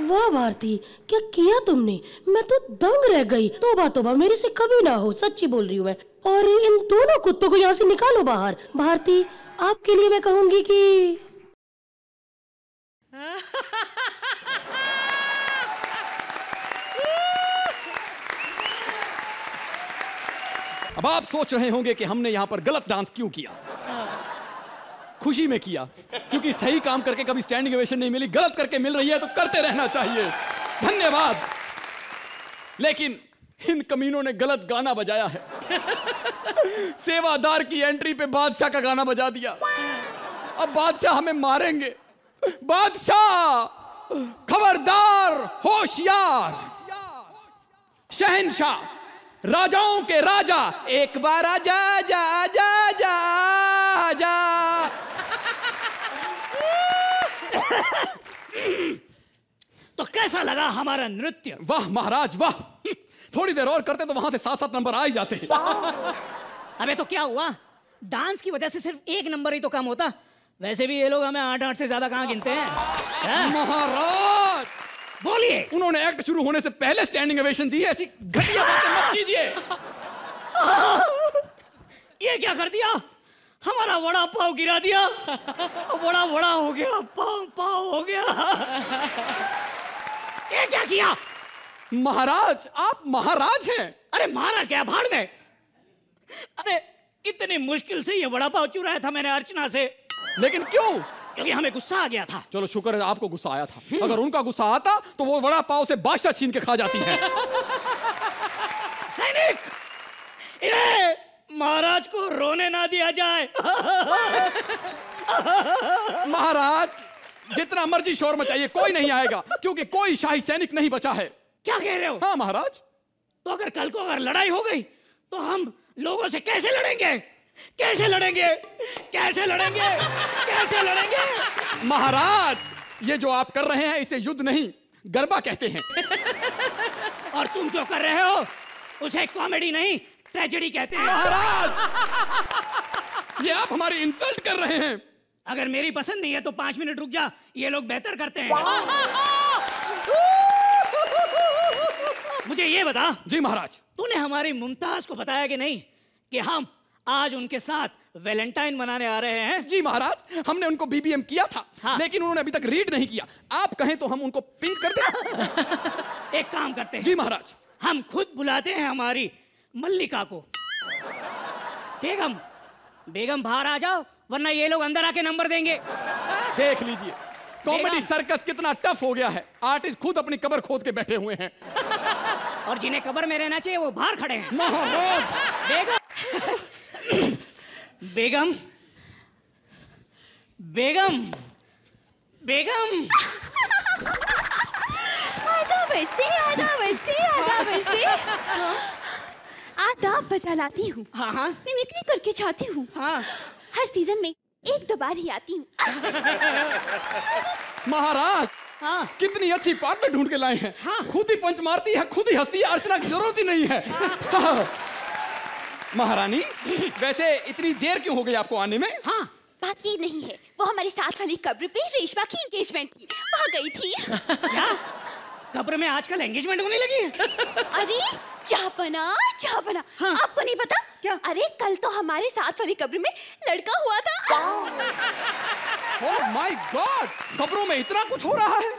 वाह भारती, क्या किया तुमने? मैं तो दंग रह गई। तोबा मेरे से कभी ना हो, सच्ची बोल रही हूँ मैं। और इन दोनों कुत्तों को यहाँ से निकालो बाहर। भारती, आपके लिए मैं कहूंगी कि अब आप सोच रहे होंगे कि हमने यहाँ पर गलत डांस क्यों किया। खुशी में किया, क्योंकि सही काम करके कभी स्टैंडिंग ओवेशन नहीं मिली, गलत करके मिल रही है तो करते रहना चाहिए। धन्यवाद। लेकिन इन कमीनों ने गलत गाना बजाया है। सेवादार की एंट्री पे बादशाह का गाना बजा दिया। अब बादशाह हमें मारेंगे। बादशाह खबरदार, होशियार, शहंशाह, राजाओं के राजा, एक बार आजा जा जा जा जा। तो कैसा लगा हमारा नृत्य? वाह महाराज वाह, थोड़ी देर और करते तो वहां से 7-7 नंबर आ ही जाते। अबे तो क्या हुआ, डांस की वजह से सिर्फ 1 नंबर ही तो कम होता। वैसे भी ये लोग हमें 8-8 से ज्यादा कहां गिनते हैं। महाराज बोलिए। उन्होंने एक्ट शुरू होने से पहले स्टैंडिंग ओवेशन दी है, ऐसी घटिया बातें मत कीजिए। ये क्या कर दिया, हमारा वड़ा पाव गिरा दिया। वड़ा वड़ा हो गया, पाव पाव हो गया। ये क्या किया? महाराज आप महाराज हैं। अरे महाराज क्या, भाड़ में। अरे इतनी मुश्किल से ये वड़ा पाव चुराया था मैंने अर्चना से। लेकिन क्यों? क्योंकि हमें गुस्सा आ गया था। चलो शुक्र है आपको गुस्सा आया था, अगर उनका गुस्सा आता तो वो वड़ा पाव से बादशाह छीन के खा जाती है। सैनिक, इन्हें महाराज को रोने ना दिया जाए। महाराज जितना मर्जी शोर मचाइए कोई नहीं आएगा, क्योंकि कोई शाही सैनिक नहीं बचा है। क्या कह रहे हो? हाँ महाराज। तो अगर कल को अगर लड़ाई हो गई तो हम लोगों से कैसे लड़ेंगे? कैसे लड़ेंगे? कैसे लड़ेंगे? कैसे लड़ेंगे? महाराज ये जो आप कर रहे हैं इसे युद्ध नहीं गरबा कहते हैं। और तुम जो कर रहे हो उसे कॉमेडी नहीं ट्रेजेडी कहते हैं। महाराज ये आप हमारी इंसल्ट कर रहे हैं। अगर मेरी पसंद नहीं है तो 5 मिनट रुक जा, ये लोग बेहतर करते हैं। मुझे ये बता। जी महाराज। तूने हमारी मुमताज को बताया कि नहीं कि हम आज उनके साथ वैलेंटाइन मनाने आ रहे हैं? जी महाराज, हमने उनको बीबीएम किया था। हाँ। लेकिन उन्होंने अभी तक रीड नहीं किया। आप कहें तो हम उनको पिंक कर दें। एक काम करते हैं। जी महाराज। हम खुद बुलाते हैं हमारी मल्लिका को। बेगम, बेगम बाहर आ जाओ, वरना ये लोग अंदर आके नंबर देंगे। देख लीजिए कॉमेडी सर्कस कितना टफ हो गया है। आर्टिस्ट खुद अपनी कब्र खोद के बैठे हुए हैं। और जिन्हें कब्र में रहना चाहिए वो बाहर खड़े हैं। महाराज। बेगम, बेगम, बेगम, बेगम। आदाब ऐसे, आदाब ऐसे, आदाब ऐसे। आदाब बजा लाती हूँ। हाँ हाँ। मिमिक्री करके चाहती हूँ। हाँ। हर सीजन में 1-2 बार ही आती हूँ। महाराज हाँ। कितनी अच्छी पार्टनर ढूंढ के लाए हैं। हाँ। खुद ही पंच मारती है, खुद ही हंसती है, अर्चना की जरूरत ही नहीं है। हाँ। महारानी वैसे इतनी देर क्यों हो गई आपको आने में? हाँ, बात ये नहीं है, वो हमारी साथ वाली कब्र पे रेशमा की एंगेजमेंट थी, वहाँ गई थी। क्या? कब्र में आजकल एंगेजमेंट होने लगी है? अरे चापना, चापना। हाँ। आपको नहीं पता? क्या? अरे कल तो हमारे साथ वाली कब्र में लड़का हुआ था। ओह माय गॉड, कब्रों में इतना कुछ हो रहा है।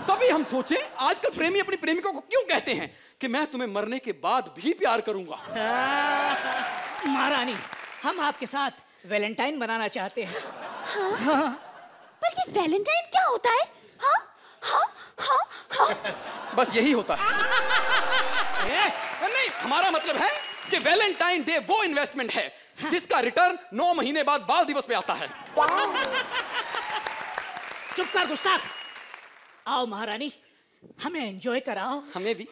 तभी हम सोचे आजकल प्रेमी अपनी प्रेमिका को क्यों कहते हैं कि मैं तुम्हें मरने के बाद भी प्यार करूंगा। महारानी, हम आपके साथ वैलेंटाइन बनाना चाहते हैं। हाँ? हाँ। पर ये वैलेंटाइन क्या होता है? हाँ? हाँ? हाँ? हाँ? बस यही होता है। नहीं, हमारा मतलब है कि वैलेंटाइन डे वो इन्वेस्टमेंट है जिसका रिटर्न 9 महीने बाद बाल दिवस पे आता है। चुप कर गुस्ताख। आओ महारानी, हमें एंजॉय कराओ। हमें भी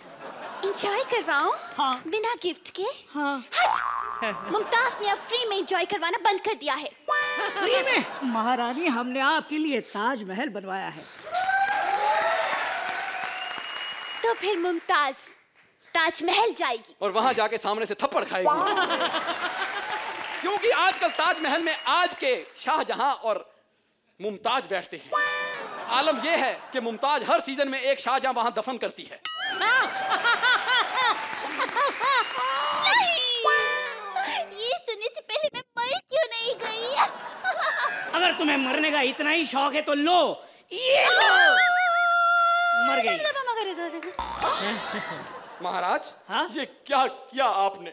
एंजॉय करवाओ? हाँ। बिना गिफ्ट के? हाँ। हट! मुमताज ने अब फ्री में एंजॉय करवाना बंद कर दिया है। फ्री में? महारानी, हमने आपके लिए ताजमहल बनवाया है। तो फिर मुमताज ताजमहल जाएगी और वहां जाके सामने से थप्पड़ खाएगी। क्योंकि आजकल ताजमहल में आज के शाहजहां और मुमताज बैठते हैं। आलम यह है कि मुमताज हर सीजन में एक शाहजहां वहां दफन करती है। नहीं, ये सुनने से पहले मैं मर क्यों नहीं गई? अगर तुम्हें मरने का इतना ही शौक है तो लो, ये लो। मर गई। महाराज, हाँ? ये क्या किया आपने?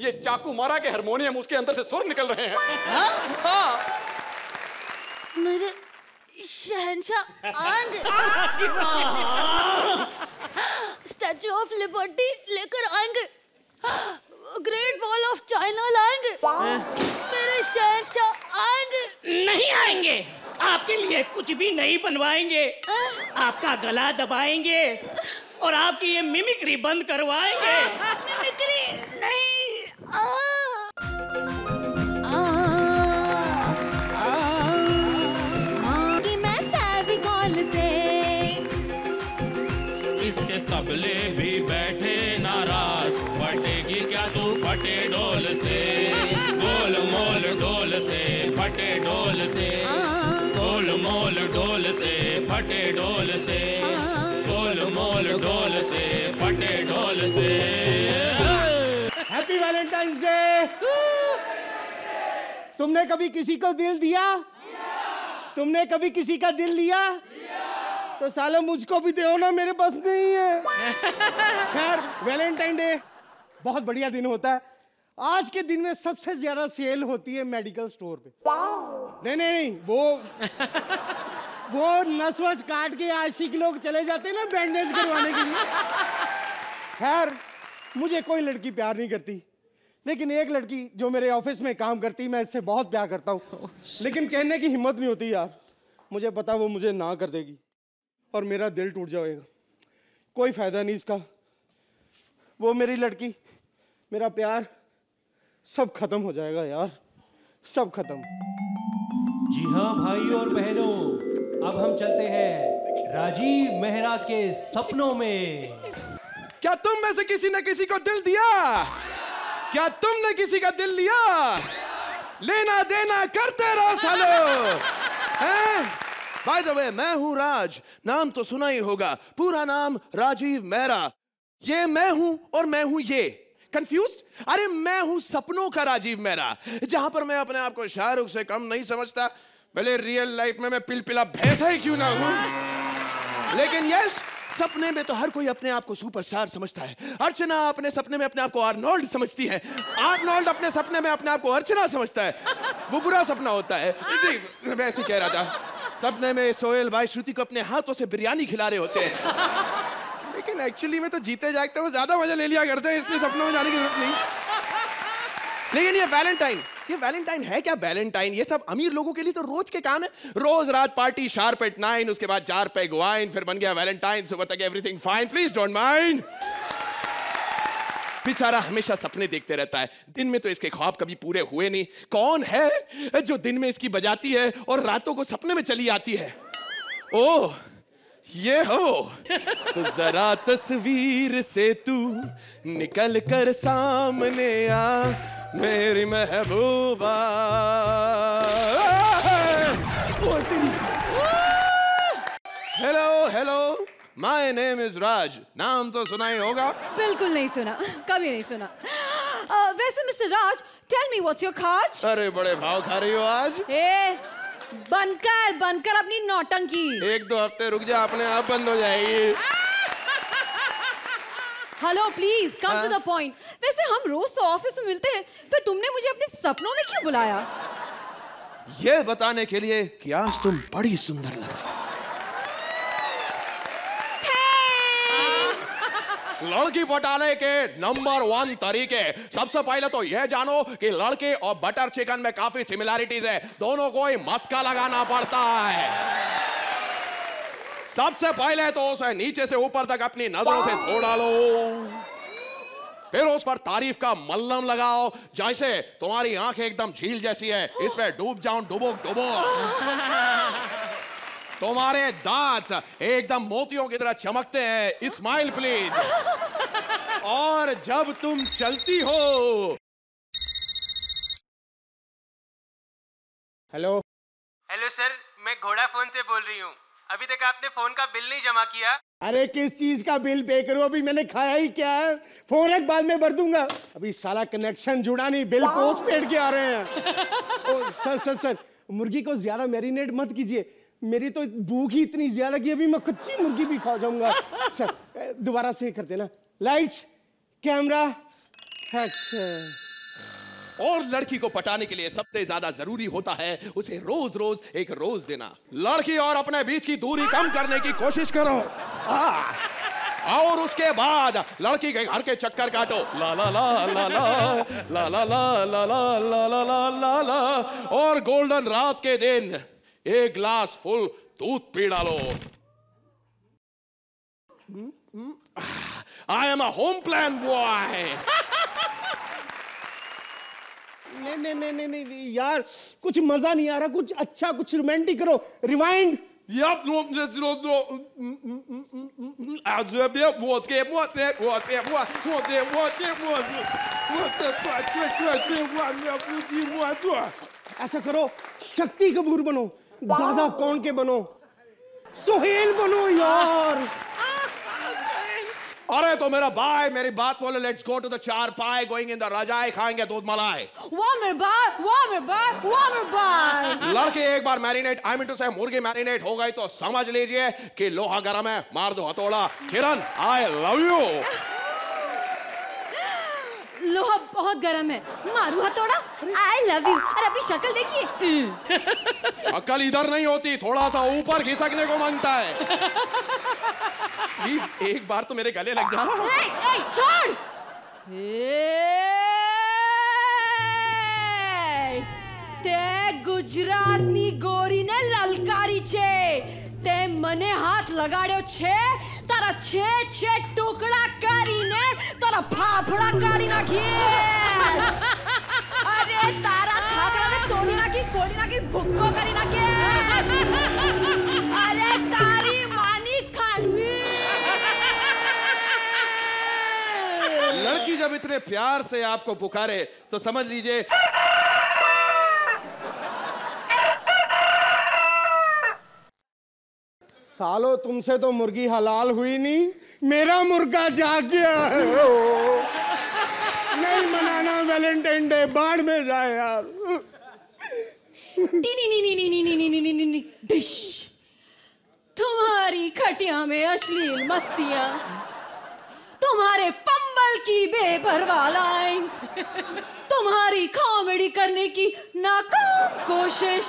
ये चाकू मारा के हारमोनियम उसके अंदर से सुर निकल रहे हैं। हाँ? हाँ। मेरे शहंशाह आंग स्टैचू ऑफ लिबर्टी लेकर आएंगे, ग्रेट वॉल ऑफ चाइना लाएंगे, मेरे शहंशाह आएंगे। नहीं आएंगे, आपके लिए कुछ भी नहीं बनवाएंगे, आपका गला दबाएंगे और आपकी ये मिमिक्री बंद करवाएंगे। मिमिक्री नहीं। मैं फेविकॉल से इसके तबले भी बैठे नाराज, फटेगी क्या तू फटे डोल से, गोल मोल डोल से फटे डोल से, गोल मोल डोल से फटे डोल से, गोल मोल डोल से फटे डोल से। Happy Valentine's day. तुमने कभी किसी को दिल दिया? तुमने कभी किसी का दिल लिया? तो साला मुझको भी दो ना, मेरे पास नहीं है। खैर, वैलेंटाइन डे बहुत बढ़िया दिन होता है। आज के दिन में सबसे ज्यादा सेल होती है मेडिकल स्टोर पे। नहीं, वो नस वस काट के आशिक लोग चले जाते हैं ना बैंडेज करवाने के लिए। खैर, मुझे कोई लड़की प्यार नहीं करती, लेकिन एक लड़की जो मेरे ऑफिस में काम करती, मैं इससे बहुत प्यार करता हूँ, लेकिन कहने की हिम्मत नहीं होती यार। मुझे पता वो मुझे ना कर देगी और मेरा दिल टूट जाएगा। कोई फायदा नहीं इसका। वो मेरी लड़की, मेरा प्यार सब खत्म हो जाएगा यार, सब खत्म। जी हाँ भाई और बहनों, अब हम चलते हैं राजीव मेहरा के सपनों में। क्या तुम में से किसी ने किसी को दिल दिया? क्या तुमने किसी का दिल लिया? लेना देना करते रहो सालो। बाय द वे, मैं हूं राज, नाम तो सुना ही होगा, पूरा नाम राजीव मेहरा। ये मैं हूं और मैं हूं ये। कंफ्यूज्ड? अरे मैं हूं सपनों का राजीव मेहरा। जहां पर मैं अपने आप को शाहरुख से कम नहीं समझता, भले रियल लाइफ में मैं पिलपिला भैंसा ही क्यों ना हूं, लेकिन यस, सपने में तो हर कोई अपने आप को सुपरस्टार समझता है। अर्चना अपने सपने में अपने आप को आर्नोल्ड समझती है, आर्नोल्ड अपने सपने में अपने आप को अर्चना समझता है। वो बुरा सपना होता है। मैं ऐसे कह रहा था, सपने में सोहेल भाई श्रुति को अपने हाथों से बिरयानी खिला रहे होते हैं, लेकिन एक्चुअली में तो जीते जागते वो ज्यादा मजा ले लिया करते हैं, इसलिए सपनों में जाने की जरूरत नहीं। लेकिन ये वैलेंटाइन है क्या? वैलेंटाइन ये सब अमीर लोगों के लिए तो रोज के काम है। रोज रात पार्टी शार्प एट 9, उसके बाद 4 पैग वाइन, फिर बन गया वैलेंटाइन, सुबह तक everything fine, please don't mind. बेचारा हमेशा सपने देखते रहता है, दिन में तो इसके ख्वाब कभी पूरे हुए नहीं। कौन है जो दिन में इसकी बजाती है और रातों को सपने में चली आती है? ओह, ये हो तो जरा तस्वीर से तू निकल कर सामने आ, मेरी महबूबा। हेलो, माय नेम इज राज। नाम तो सुना ही होगा। बिल्कुल नहीं सुना, कभी नहीं सुना। वैसे mister Raj, tell me what's your खाज? अरे बड़े भाव खा रही हो आज। बनकर अपनी नौटंकी। 1-2 हफ्ते रुक जा, अपने आप बंद हो जाएगी। Hello, please come to the point. वैसे हम रोज तो ऑफिस में मिलते हैं, फिर तुमने मुझे अपने सपनों में क्यों बुलाया? ये बताने के लिए कि आज तुम बड़ी सुंदर लग रही हो। लड़की पटाने के नंबर 1 तरीके। सबसे पहले तो यह जानो कि लड़के और बटर चिकन में काफी सिमिलैरिटीज है, दोनों को ही मस्का लगाना पड़ता है। सबसे पहले तो उसे नीचे से ऊपर तक अपनी नजरों से धो डालो, फिर उस पर तारीफ का मल्लम लगाओ, जैसे तुम्हारी आंखें एकदम झील जैसी है, इस पे डूब जाऊं डुबो। तुम्हारे दांत एकदम मोतियों की तरह चमकते हैं, स्माइल प्लीज। और जब तुम चलती हो। हेलो सर, मैं घोड़ा फोन से बोल रही हूँ। अभी तक आपने फोन का बिल नहीं जमा किया। अरे किस चीज का बिल पे करूं? अभी मैंने खाया ही क्या है? फोन एक बाद में भर दूंगा। अभी साला कनेक्शन जुड़ा नहीं, बिल पोस्ट पेड के आ रहे हैं। ओ, सर, मुर्गी को ज्यादा मैरिनेट मत कीजिए, मेरी तो भूख ही इतनी ज्यादा कि अभी मैं कच्ची मुर्गी भी खा जाऊंगा। सर दोबारा से करते ना। Lights, camera, action. और लड़की को पटाने के लिए सबसे ज्यादा जरूरी होता है उसे रोज रोज एक रोज देना। लड़की और अपने बीच की दूरी कम करने की कोशिश करो। और उसके बाद लड़की के घर के चक्कर काटो। ला ला ला ला ला ला ला ला ला ला ला ला ला ला ला। और गोल्डन रात के दिन एक ग्लास फुल दूध पी डालो। I am a home plan boy. नहीं नहीं यार, कुछ मजा नहीं आ रहा, कुछ अच्छा, कुछ रोमांटिक करो। रिवाइंड। Yep, ऐसा करो, शक्ति कपूर बनो, दादा कौन के बनो, सोहेल बनो यार। अरे तो मेरा भाई मेरी बात बोले, लेट्स गो टू द चारपाई, गोइंग इन द रजाई, खाएंगे दूध मलाई। लड़के एक बार मैरिनेट, आई मीन टू से मुर्गी मैरिनेट हो गई तो समझ लीजिए कि लोहा गरम है, मार दो हथौड़ा। किरण आई लव यू। लोहा बहुत गर्म है, मारू हथौड़ा। आई लव यू। अरे अपनी शक्ल देखिए। शक्ल इधर नहीं होती, थोड़ा सा ऊपर खिसकने को मांगता है। प्लीज एक बार तो मेरे गले लग जा। छोड़। ते गुजरातनी गोरी ने ललकारी छे, ते मने हाथ लगाड्यो छे, तारा छे टुकड़ा करीने तारा फाफड़ा काढ़ी नाखी। अरे तारा थाकरा ने तोड़ी नाखी, कोड़ी नाखी, भुक्को करी नाखी। अरे तारी मानी खानवी। लड़की जब इतने प्यार से आपको पुकारे तो समझ लीजिए सालो तुमसे तो मुर्गी हलाल हुई नहीं, मेरा मुर्गा जाग गया है। नहीं मनाना वैलेंटाइन डे, बाढ़ में जाए यार। डिश तुम्हारी खटिया में अश्लील मस्तियां, तुम्हारे पंबल की बेपरवाह लाइंस, तुम्हारी कॉमेडी करने की नाकाम कोशिश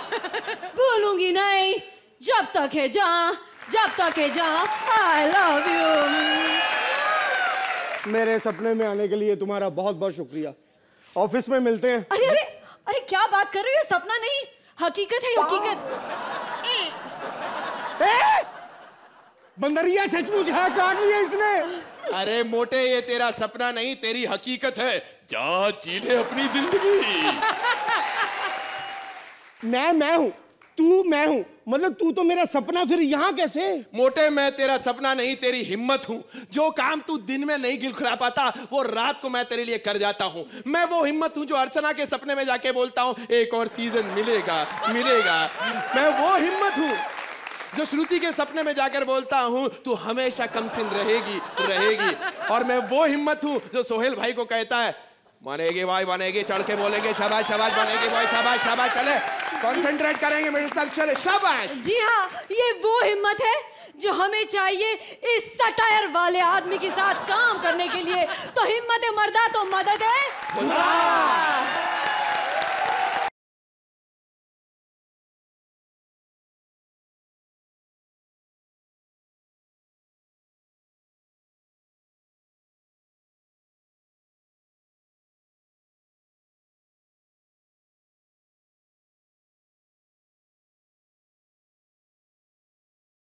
भूलूंगी नहीं जब तक है जहाँ आई लव यू। मेरे सपने में आने के लिए तुम्हारा बहुत बहुत शुक्रिया। ऑफिस में मिलते हैं। अरे अरे अरे क्या बात कर रहे हो, ये सपना नहीं हकीकत है, हकीकत। बंदरिया सचमुच है, काट लिया इसने। अरे मोटे ये तेरा सपना नहीं तेरी हकीकत है, जा जी ले अपनी जिंदगी। मैं हूँ, तू मैं हूँ, मतलब तू तो मेरा सपना, फिर यहाँ कैसे? मोटे मैं तेरा सपना नहीं तेरी हिम्मत हूँ। जो काम तू दिन में नहीं गिलखिला पाता वो रात को मैं तेरे लिए कर जाता हूँ। मैं वो हिम्मत हूँ जो अर्चना के सपने में जाके बोलता हूँ एक और सीजन मिलेगा मिलेगा। मैं वो हिम्मत हूँ जो श्रुति के सपने में जाकर बोलता हूँ तू हमेशा कमसिन रहेगी रहेगी। और मैं वो हिम्मत हूँ जो सोहेल भाई को कहता है बनेगी भाई बनेगी, चढ़ के बोलेंगे शाबाश शाबाश, बनेगी भाई शाबाश शाबाश, चले कंसंट्रेट करेंगे मिडिल तक, चले शाबाश। जी हाँ, ये वो हिम्मत है जो हमें चाहिए इस सटायर वाले आदमी के साथ काम करने के लिए। तो हिम्मत है मर्दा तो मदद है खुदा।